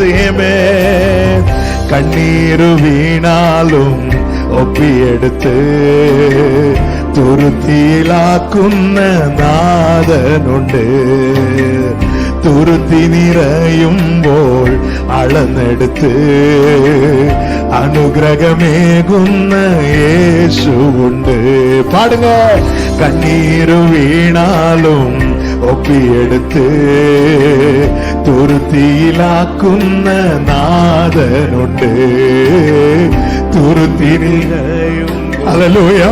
சேர்ந்து ஏமே. கண்ணீரு வீணாலும் ஒப்பி எடுத்து തുരുത്തിയിലാക്കുന്ന നാഥനുണ്ട്. തുരുത്തി നിറയുമ്പോൾ അളന്നെടുത്ത് അനുഗ്രഹമേകുന്ന യേശുവുണ്ട്. പാടുക. കണ്ണീരു വീണാലും ഒപ്പിയെടുത്ത് തുരുത്തിയിലാക്കുന്ന നാഥനുണ്ട്. തുരുത്തി നിറയും ഹല്ലേലൂയ.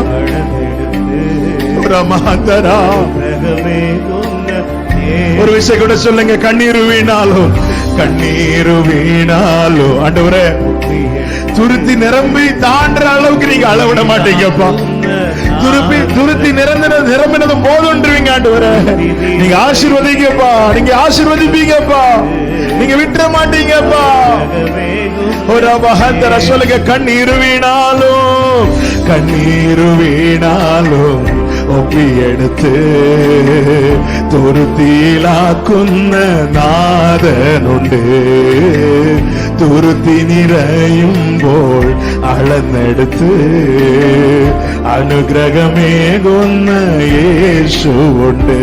ஒரு விஷயம் கூட சொல்லுங்க. கண்ணீரு வீணாலும், கண்ணீரு வீணாலும் ஆண்டவரே துருத்தி நிரம்பி தாண்டுற அளவுக்கு நீங்க அளவிட மாட்டீங்கப்பா. துருத்தி நிரம்பினதும் போதுன்றீங்க ஆண்டவரே. நீங்க ஆசீர்வதிங்கப்பா, நீங்க ஆசீர்வதிப்பீங்கப்பா, நீங்க விட்டுற மாட்டீங்கப்பா. ஒரு மகந்தர சொல்லுங்க. கண்ணீரு வீணாலும், கண்ணீரு வீணாலும் ஒப்பி எடுத்து തുരുത്തിയിലാക്കുന്ന നാഥനുണ്ട്. തുരുത്തി നിറയുമ്പോൾ അളന്നെടുത്ത് അനുഗ്രഹമേകുന്ന യേശുവുണ്ട്.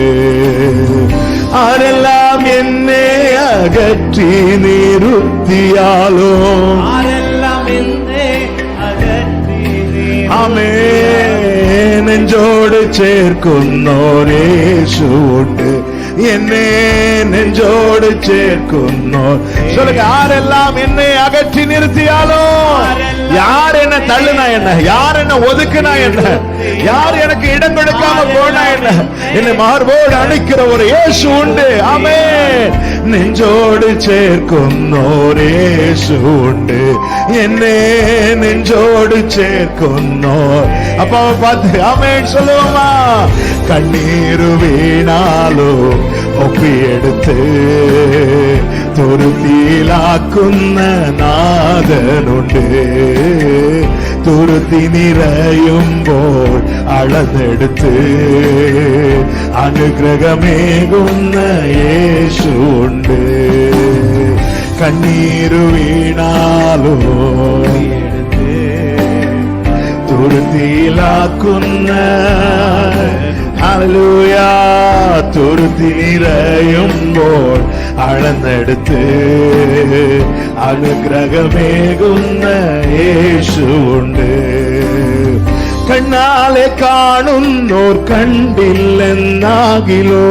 ആരെല്ലാം എന്നെ അകറ്റി നിർത്തിയാലോ, ആരെല്ലാം എന്നെ അകറ്റി ആമേൻ നെഞ്ചോട് ചേർക്കുന്നോരേശുവുണ്ട്. എന്നെ നെഞ്ചോട് ചേർക്കുന്നോർ. சொல்லுங்க. யாரெல்லாம் என்னை அகற்றி நிறுத்தியாலோ, யார் என்ன தள்ளுனா என்ன, யார் என்ன ஒதுக்குனா என்ன, யார் எனக்கு இடம் கொடுக்காம போனா என்ன, என்னை மார்போடு அணைக்கிற ஒரு இயேசு உண்டு. ஆமென். நெஞ்சோடு சேர்ക്കുന്നோர் இயேசு உண்டு. என்னை நெஞ்சோடு சேர்ക്കുന്നோர். அப்பாவை பார்த்து ஆமென் சொல்லுவோமா. கண்ணீரு வீணாலும் ஒப்பி எடுத்து തുരുത്തിയിലാക്കുന്ന നാഥനുണ്ട്. തുരുത്തി നിറയുമ്പോൾ അളന്നെടുത്ത് അനുഗ്രഹമേകുന്ന യേശുണ്ട്. കണ്ണീരു വീണാലോ തുരുത്തിയിലാക്കുന്ന ഹല്ലേലൂയ. തുരുത്തി നിറയുമ്പോൾ അളന്നെടുത്ത് അനുഗ്രഹമേകുന്ന യേശുവുണ്ട്. കണ്ണാലെ കാണുന്നോർ കണ്ടില്ലെന്നാകിലോ,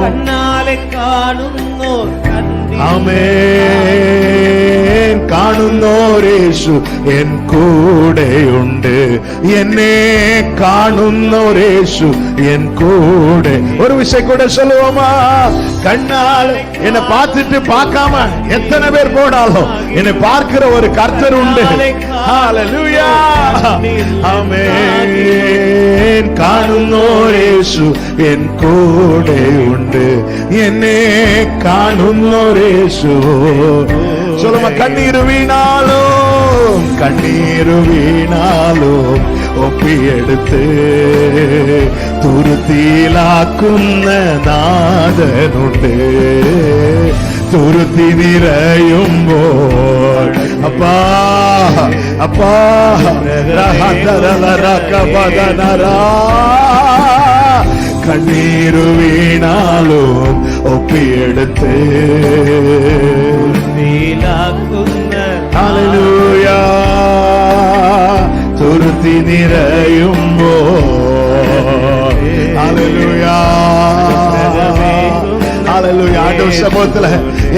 കണ്ണാലെ കാണുന്നോർ ആമേൻ. കാണുന്നോരേശു എൻ കൂടെയുണ്ട്. എന്നെ കാണുന്നോരേശു എൻ കൂടെ. ஒரு விஷயம் கூட சொல்லுவோமா. கண்ணால் என்னை பார்த்துட்டு பார்க்காம எத்தனை பேர் போனாலும் என்னை பார்க்கிற ஒரு கர்த்தர் உண்டு. ஹல்லேலூயா. ஆமென். കാണുന്നോരേശു എൻ കൂടെയുണ്ട്. എന്നെ കാണുന്നോരേശു. சொல்லுமா. கண்ணீரு வீணாலும், கண்ணீரு வீணாலும் ஒப்பி எடுத்து തുരുത്തിയിലാക്കുന്ന നാഥനുണ്ട്. തുരുത്തി നിറയുമ്പോൾ അപ്പാ അപ്പാ കണ്ണീരു വീണാലും ഒപ്പിയെടുത്ത് ഹല്ലേലൂയ. തുരുത്തി നിറയുമ്പോൾ ഹല്ലേലൂയ. ஹல்லேலூயா. ஆண்டவர் சமூகத்துல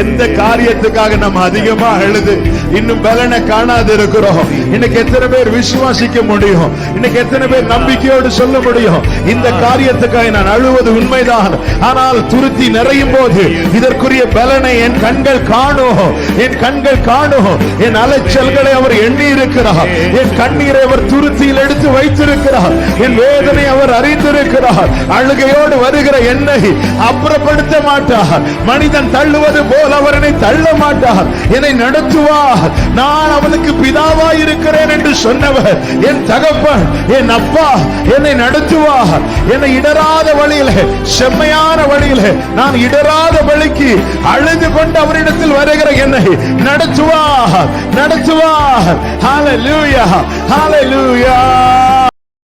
எந்த காரியத்துக்காக நம்ம அதிகமா எழுது இன்னும் பலனை காணாது இருக்கிறோம். இன்னைக்கு எத்தனை பேர் விசுவாசிக்க முடியும்? இன்னைக்கு எத்தனை பேர் நம்பிக்கையோடு சொல்ல முடியும்? இந்த காரியத்துக்காக நான் அழுவது உண்மைதான். ஆனால் துருத்தி நிறையும் போது இதற்குரிய பலனை என் கண்கள் காணும், என் கண்கள் காணும். என் அலைச்சல்களை அவர் எண்ணி இருக்கிறார். என் கண்ணீரை அவர் துருத்தியில் எடுத்து வைத்திருக்கிறார். என் வேதனை அவர் அறிந்திருக்கிறார். அழுகையோடு வருகிற என்னை அப்புறப்படுத்த மாட்டார். மனிதன் மகன் தள்ளுவது போல் அவர் என்னை தள்ள மாட்டார், என்னை நடத்துவார். நான் அவனுக்கு பிதாவாய் இருக்கிறேன் என்று சொன்னவர் என் தகப்பன், என் அப்பா என்னை நடத்துவார். என்னை இடராத வழியிலே, செம்மையான வழியிலே, நான் இடராத வழிக்கு அழுது கொண்டு அவரிடத்தில் வருகிற என்னை நடத்துவார், நடத்துவார். ஹalleluya, ஹalleluya.